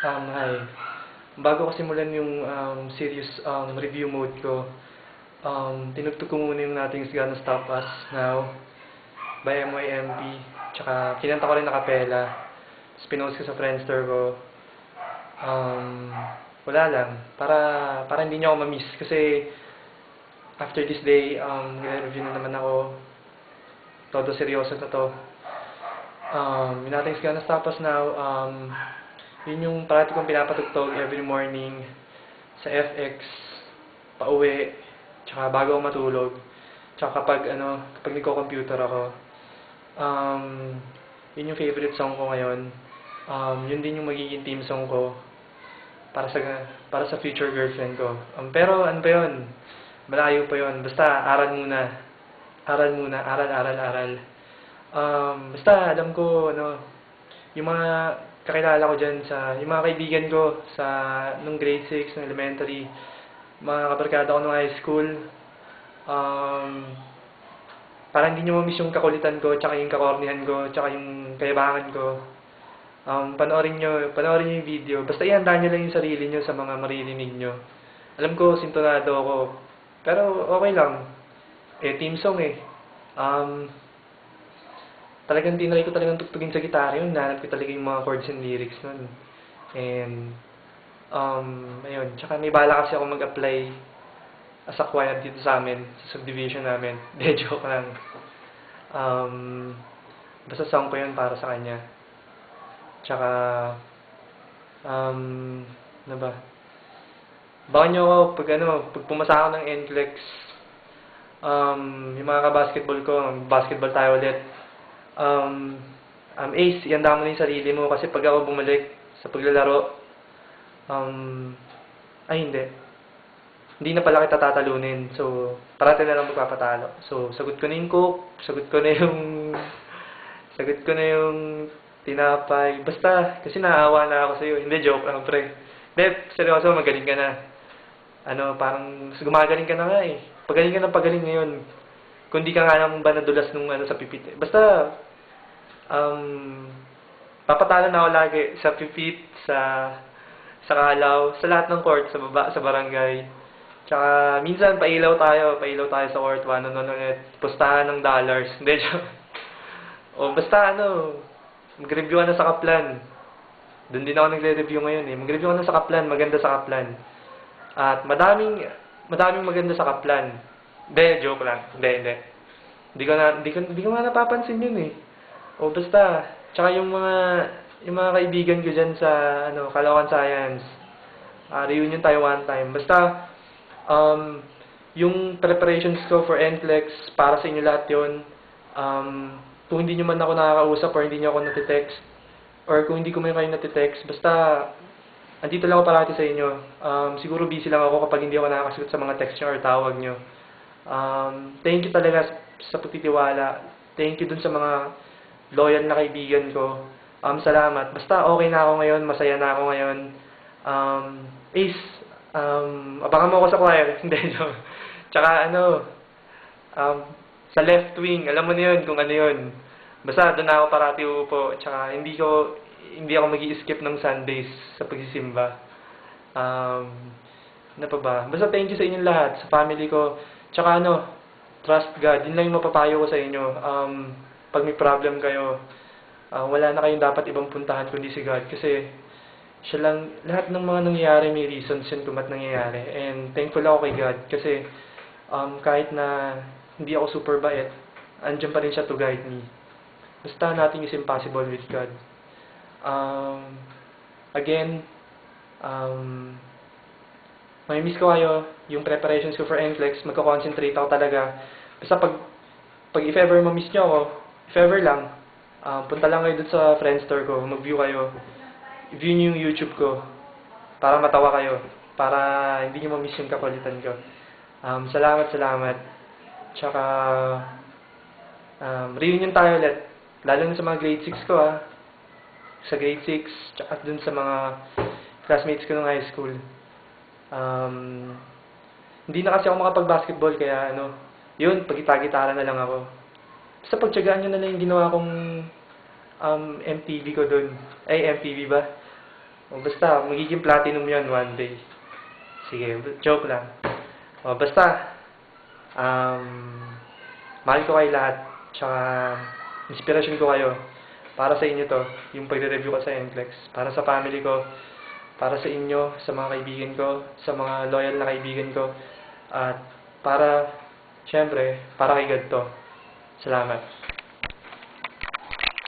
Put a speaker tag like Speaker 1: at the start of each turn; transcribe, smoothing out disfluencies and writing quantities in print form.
Speaker 1: Hi. Bago ko simulan yung serious review mode ko, tinugtog ko muna yung Nothing's Gonna Stop Us Now by MYMP. Tsaka kinanta ko rin na kapela. Tapos pinost ko sa Friendster ko. Wala lang. Para hindi niyo ako ma-miss. Kasi after this day, nire-review na naman ako. Todo seryoso na to. Yung Nothing's Gonna Stop Us Now, yun yung parati kong pinapatugtog every morning sa FX, pauwi, tsaka bago ako matulog. Tsaka kapag nagko-computer ako. Yun yung favorite song ko ngayon. Yun din yung magiging theme song ko para sa future girlfriend ko. Pero ano pa yun? Malayo pa yun. Basta aral muna. Aral. Basta alam ko yung mga kakilala ko dyan yung mga kaibigan ko nung grade 6, nung elementary, mga kabarkada ko nung high school, parang hindi nyo ma-miss yung kakulitan ko, tsaka yung kakornihan ko, tsaka yung kayabangan ko. Panoorin nyo yung video. Basta ihandaan nyo lang yung sarili nyo sa mga maririnig nyo. Alam ko, sintonado ako. Pero okay lang. Team song eh. Talagang tinry ko talagang tugtugin sa gitara yun. Nahanap ko talaga yung mga chords and lyrics nun. And, ayun. Tsaka may bala kasi ako mag-apply as a choir dito sa amin, sa subdivision namin. De, joke lang. Basta song ko yun para sa kanya. Tsaka, ano ba? Baka nyo ako, pag pumasa ako ng NCLEX, yung mga ka-basketball ko, basketball tayo ulit. Ace, ihanda mo na yung sarili mo kasi pag ako bumalik sa paglalaro, hindi na pala kita tatalunin. So, parati na lang magpapatalo. So, sagot ko na yung coke, sagot ko na yung tinapay. Basta, kasi naawa na ako sa'yo. Hindi, joke lang, pre. Hindi, seryoso, magaling ka na. Parang gumagaling ka na nga eh. Pagaling ka na pagaling ngayon. Kung di ka nga naman ba nadulas nung sa pipit. Basta, papatalo na ako lagi sa pipit, sa kalaw, sa lahat ng court, sa baba, sa barangay. Tsaka, minsan, pailaw tayo sa court, ulit, pustahan ng dollars. Hindi, joke. O, basta, mag-review ka na sa Kaplan. Doon din ako nagre-review ngayon eh. Mag-review ka na sa Kaplan, maganda sa Kaplan. At madaming maganda sa Kaplan. Hindi, joke lang. Hindi. Hindi ko nga napapansin yun eh. O basta, tsaka yung mga kaibigan ko dyan sa Caloocan Science. Reunion tayo one time. Basta, yung preparations ko for NCLEX, para sa inyo lahat yun. Kung hindi nyo man ako nakakausap or hindi nyo ako natitext, or kung hindi ko man kayo natitext, basta, andito lang ako parati sa inyo. Siguro busy lang ako kapag hindi ako nakakasagot sa mga text nyo or tawag nyo. Thank you talaga sa pagtitiwala. Thank you dun sa mga loyal na kaibigan ko. Salamat. Basta okay na ako ngayon, masaya na ako ngayon. Ace, abangan mo ako sa choir. Hindi, joke. Tsaka sa left wing, alam mo na yun kung ano yun. Basta doon ako parati upo. Tsaka hindi ako mag-i-skip ng Sundays sa pagsisimba. Ano pa ba? Basta thank you sa inyong lahat, sa family ko. Tsaka trust God. Yun lang yung mapapayo ko sa inyo. Pag may problem kayo, wala na kayong dapat ibang puntahan kundi si God. Kasi siya lang, lahat ng mga nangyayari may reasons yun kung ba't nangyayari. And thankful ako kay God. Kasi kahit na hindi ako super bait, andyan pa rin siya to guide me. Basta nothing is impossible with God. Again, may miss ko kayo, yung preparations ko for NCLEX, magko-concentrate ako talaga. Basta pag if ever ma-miss nyo ako, if ever lang, punta lang kayo dun sa Friendster ko, mag-view kayo. I-view nyo yung YouTube ko, para matawa kayo, para hindi nyo ma-miss yung kakulitan ko. Salamat. Tsaka, reunion tayo ulit. Lalo na sa mga grade 6 ko sa grade 6, tsaka dun sa mga classmates ko nung high school. Hindi na kasi ako makapag-basketball, kaya yun, pag-gitara na lang ako. Basta pagtsagaan nyo na lang yung ginawa kong MTV ko dun. Ay, MTV ba? O basta, magiging platinum yan one day. Sige, joke lang. O basta, mahal ko kayo lahat. Tsaka, inspirasyon ko kayo. Para sa inyo to, yung pagre-review ko sa NCLEX. Para sa family ko, para sa inyo, sa mga kaibigan ko, sa mga loyal na kaibigan ko, at para, syempre, para kay God to. Salamat.